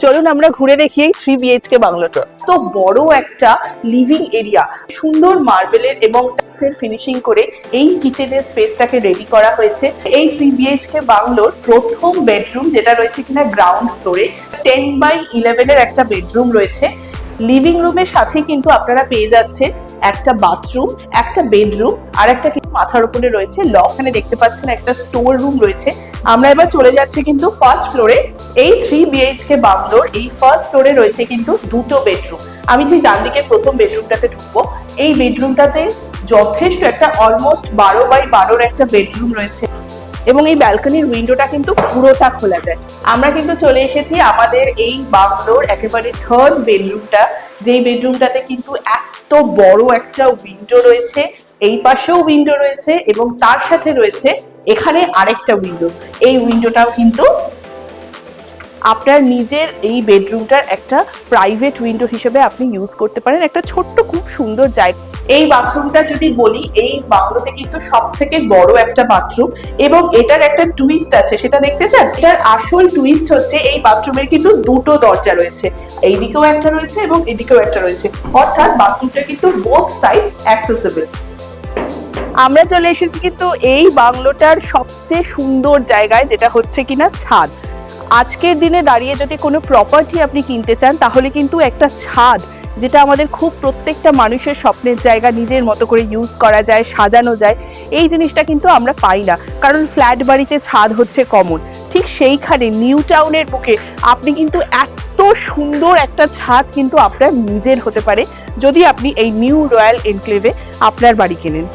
চলুন আমরা ঘুরে দেখি 3 BHK বাংলোটা। তো বড় একটা লিভিং এরিয়া, সুন্দর মার্বেলের এবং টাইলসের ফিনিশিং করে এই কিচেনের স্পেসটাকে রেডি করা হয়েছে। এই 3 BHK বাংলোর প্রথম বেডরুম যেটা রয়েছে কিনা গ্রাউন্ড ফ্লোরে, 10x11 এর একটা বেডরুম রয়েছে। লিভিং রুমের সাথে কিন্তু আপনারা পেয়ে যাচ্ছেন একটা বাথরুম, একটা বেডরুম আর একটা মাথার উপরে রয়েছে লফট। এখানে দেখতে পাচ্ছেন একটা স্টোর রুম রয়েছে। আমরা এবার চলে যাচ্ছি কিন্তু ফার্স্ট ফ্লোরে। এই 3 BHK বাংলোর এই ফার্স্ট ফ্লোরে রয়েছে কিন্তু দুটো বেডরুম। আমি যে ডান দিকে প্রথম বেডরুমটাতে ঢুকবো, এই বেডরুমটাতে যথেষ্ট একটা অলমোস্ট 12x12 একটা বেডরুম রয়েছে এবং এই ব্যালকনির উইন্ডোটা কিন্তু পুরোটা খোলা যায়। আমরা কিন্তু চলে এসেছি আমাদের এই বাংলোর একেবারে থার্ড বেডরুমটা, যেই বেডরুমটাতে কিন্তু এত বড় একটা উইন্ডো রয়েছে, এই পাশেও উইন্ডো রয়েছে এবং তার সাথে রয়েছে এখানে আরেকটা উইন্ডো। এই উইন্ডোটাও কিন্তু আপনার নিজের এই বেডরুমটার একটা প্রাইভেট উইন্ডো হিসেবে আপনি ইউজ করতে পারেন। একটা ছোট্ট খুব সুন্দর জায়গা। এই বাথরুমটা যদি বলি, এই বাংলোতে কিন্তু সব থেকে বড় একটা বাথরুম এবং এটার একটা টুইস্ট আছে, সেটা দেখতে চান? এটার আসল টুইস্ট হচ্ছে এই বাথরুমের কিন্তু দুটো দরজা রয়েছে, এইদিকেও একটা রয়েছে এবং এদিকেও একটা রয়েছে, অর্থাৎ বাথরুমটা কিন্তু বোথ সাইড অ্যাক্সেসিবল। আমরা চলে এসেছি কিন্তু এই বাংলোটার সবচেয়ে সুন্দর জায়গায়, যেটা হচ্ছে কিনা ছাদ। আজকের দিনে দাঁড়িয়ে যদি কোনো প্রপার্টি আপনি কিনতে চান, তাহলে কিন্তু একটা ছাদ, যেটা আমাদের খুব প্রত্যেকটা মানুষের স্বপ্নের জায়গা, নিজের মতো করে ইউজ করা যায়, সাজানো যায়, এই জিনিসটা কিন্তু আমরা পাই না, কারণ ফ্ল্যাট বাড়িতে ছাদ হচ্ছে কমন। ঠিক সেইখানে নিউ টাউনের বুকে আপনি কিন্তু এত সুন্দর একটা ছাদ কিন্তু আপনার নিজের হতে পারে, যদি আপনি এই নিউ রয়্যাল এনক্লেভে আপনার বাড়ি কেনেন।